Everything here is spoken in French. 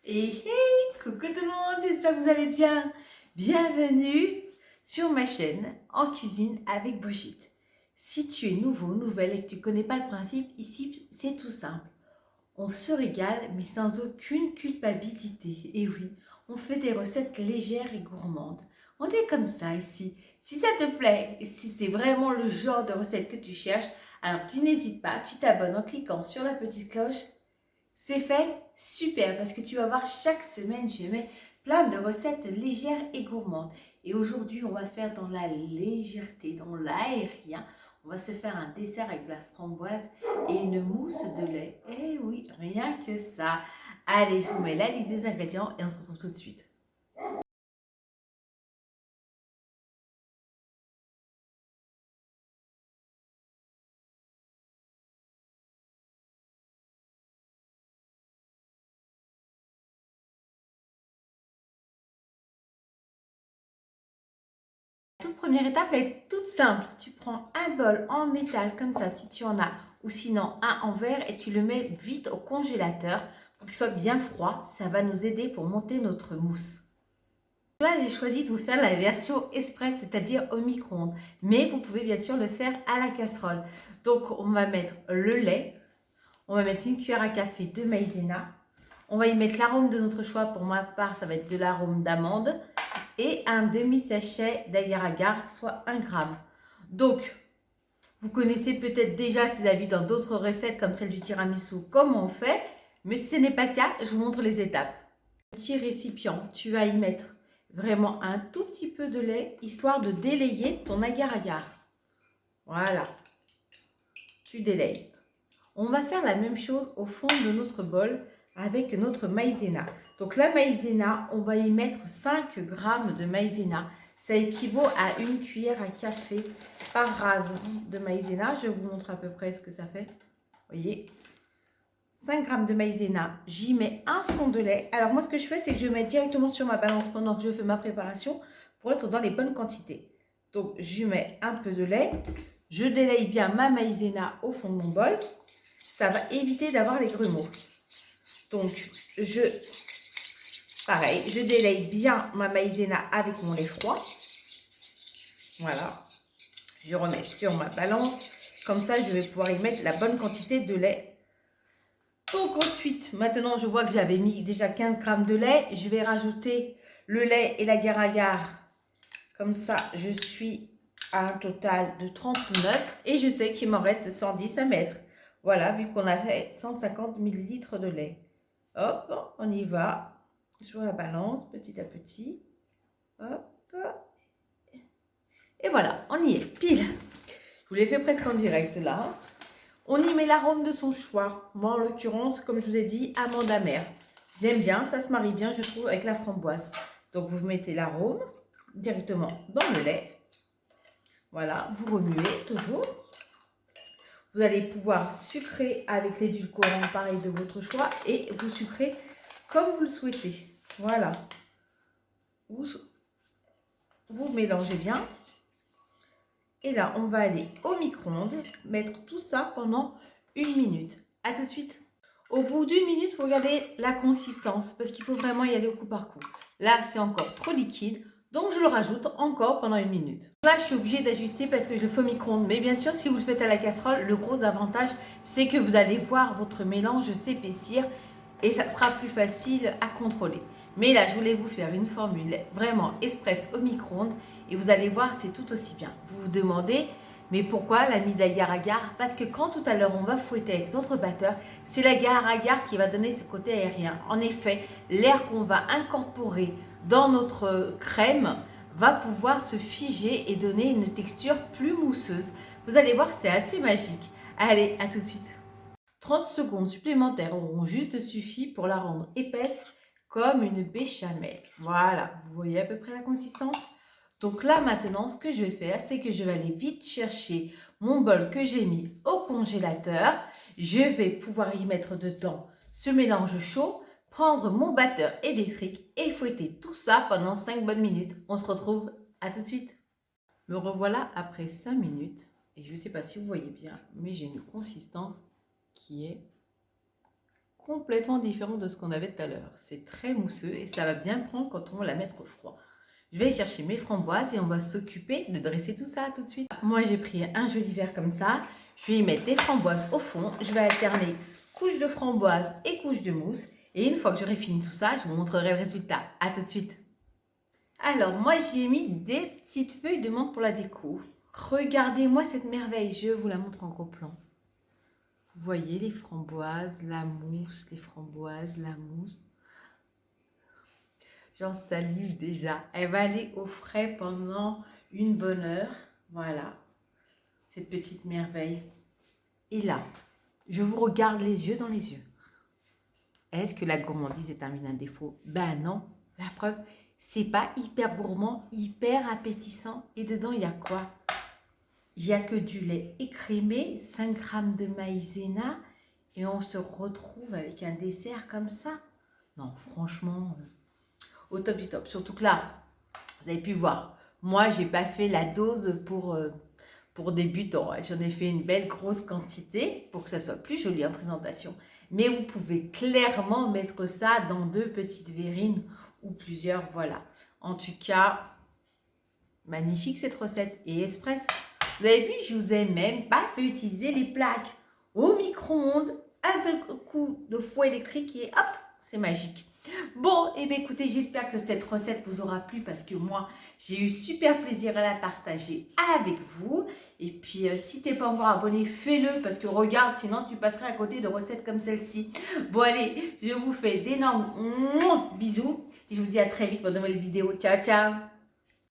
Et hey, coucou tout le monde, j'espère que vous allez bien. Bienvenue sur ma chaîne En Cuisine avec Brigitte. Si tu es nouveau, nouvelle et que tu ne connais pas le principe, ici c'est tout simple. On se régale mais sans aucune culpabilité. Et oui, on fait des recettes légères et gourmandes. On est comme ça ici. Si ça te plaît et si c'est vraiment le genre de recette que tu cherches, alors tu n'hésites pas, tu t'abonnes en cliquant sur la petite cloche. C'est fait? Super, parce que tu vas voir, chaque semaine, je mets plein de recettes légères et gourmandes. Et aujourd'hui, on va faire dans la légèreté, dans l'aérien. On va se faire un dessert avec de la framboise et une mousse de lait. Eh oui, rien que ça. Allez, je vous mets la liste des ingrédients et on se retrouve tout de suite. La toute première étape est toute simple. Tu prends un bol en métal comme ça, si tu en as, ou sinon un en verre, et tu le mets vite au congélateur pour qu'il soit bien froid. Ça va nous aider pour monter notre mousse. Là, j'ai choisi de vous faire la version express, c'est-à-dire au micro-ondes. Mais vous pouvez bien sûr le faire à la casserole. Donc, on va mettre le lait. On va mettre une cuillère à café de maïzena. On va y mettre l'arôme de notre choix. Pour ma part, ça va être de l'arôme d'amande. Et un demi-sachet d'agar-agar, soit 1 gramme. Donc, vous connaissez peut-être déjà, si vous avez vu dans d'autres recettes comme celle du tiramisu, comment on fait. Mais si ce n'est pas le cas, je vous montre les étapes. Petit récipient, tu vas y mettre vraiment un tout petit peu de lait, histoire de délayer ton agar-agar. Voilà, tu délayes. On va faire la même chose au fond de notre bol avec notre maïzena. Donc la maïzena, on va y mettre 5 g de maïzena. Ça équivaut à une cuillère à café par rase de maïzena. Je vous montre à peu près ce que ça fait. Vous voyez, 5 g de maïzena, j'y mets un fond de lait. Alors moi, ce que je fais, c'est que je mets directement sur ma balance pendant que je fais ma préparation pour être dans les bonnes quantités. Donc, je mets un peu de lait. Je délaye bien ma maïzena au fond de mon bol. Ça va éviter d'avoir les grumeaux. Donc, pareil, je délaye bien ma maïzena avec mon lait froid. Voilà. Je remets sur ma balance. Comme ça, je vais pouvoir y mettre la bonne quantité de lait. Donc ensuite, maintenant je vois que j'avais mis déjà 15 g de lait. Je vais rajouter le lait et l'agar-agar. Comme ça, je suis à un total de 39. Et je sais qu'il m'en reste 110 à mettre. Voilà, vu qu'on a fait 150 ml de lait. Hop, on y va. Sur la balance, petit à petit. Hop. Et voilà, on y est, pile. Je vous l'ai fait presque en direct là. On y met l'arôme de son choix. Moi, en l'occurrence, comme je vous ai dit, amande amère. J'aime bien, ça se marie bien, je trouve, avec la framboise. Donc, vous mettez l'arôme directement dans le lait. Voilà, vous remuez toujours. Vous allez pouvoir sucrer avec l'édulcorant, pareil, de votre choix. Et vous sucrez comme vous le souhaitez. Voilà. Vous mélangez bien. Et là, on va aller au micro-ondes, mettre tout ça pendant 1 minute. À tout de suite. Au bout d'1 minute, il faut regarder la consistance parce qu'il faut vraiment y aller au coup par coup. Là, c'est encore trop liquide, donc je le rajoute encore pendant 1 minute. Là, je suis obligée d'ajuster parce que je le fais au micro-ondes. Mais bien sûr, si vous le faites à la casserole, le gros avantage, c'est que vous allez voir votre mélange s'épaissir et ça sera plus facile à contrôler. Mais là, je voulais vous faire une formule vraiment express au micro-ondes et vous allez voir, c'est tout aussi bien. Vous vous demandez, mais pourquoi la mis d'agar-agar? Parce que quand tout à l'heure on va fouetter avec notre batteur, c'est l'agar-agar qui va donner ce côté aérien. En effet, l'air qu'on va incorporer dans notre crème va pouvoir se figer et donner une texture plus mousseuse. Vous allez voir, c'est assez magique. Allez, à tout de suite. 30 secondes supplémentaires auront juste suffi pour la rendre épaisse comme une béchamel. Voilà, vous voyez à peu près la consistance? Donc là maintenant, ce que je vais faire, c'est que je vais aller vite chercher mon bol que j'ai mis au congélateur. Je vais pouvoir y mettre dedans ce mélange chaud, prendre mon batteur électrique et fouetter tout ça pendant 5 bonnes minutes. On se retrouve à tout de suite. Me revoilà après 5 minutes et je ne sais pas si vous voyez bien, mais j'ai une consistance qui est complètement différent de ce qu'on avait tout à l'heure. C'est très mousseux et ça va bien prendre quand on va la mettre au froid. Je vais chercher mes framboises et on va s'occuper de dresser tout ça tout de suite. Moi, j'ai pris un joli verre comme ça. Je vais y mettre des framboises au fond. Je vais alterner couche de framboise et couche de mousse. Et une fois que j'aurai fini tout ça, je vous montrerai le résultat. À tout de suite. Alors, moi, j'y ai mis des petites feuilles de menthe pour la déco. Regardez-moi cette merveille. Je vous la montre en gros plan. Vous voyez les framboises, la mousse, les framboises, la mousse. J'en salue déjà. Elle va aller au frais pendant une bonne heure. Voilà, cette petite merveille. Et là, je vous regarde les yeux dans les yeux. Est-ce que la gourmandise est un vilain défaut? Ben non. La preuve, c'est pas hyper gourmand, hyper appétissant. Et dedans, il y a quoi? Il n'y a que du lait écrémé, 5 g de maïzena. Et on se retrouve avec un dessert comme ça. Non, franchement... au top du top. Surtout que là, vous avez pu voir, moi, j'ai pas fait la dose pour débutants. J'en ai fait une belle grosse quantité pour que ça soit plus joli en présentation. Mais vous pouvez clairement mettre ça dans 2 petites verrines ou plusieurs, voilà. En tout cas, magnifique cette recette et express. Vous avez vu, je vous ai même pas fait utiliser les plaques au micro-ondes, un peu coup de fouet électrique et hop, c'est magique. Bon, et bien écoutez, j'espère que cette recette vous aura plu parce que moi, j'ai eu super plaisir à la partager avec vous. Et puis, si tu n'es pas encore abonné, fais-le parce que regarde, sinon tu passerais à côté de recettes comme celle-ci. Bon, allez, je vous fais d'énormes bisous et je vous dis à très vite pour de nouvelles vidéos. Ciao, ciao!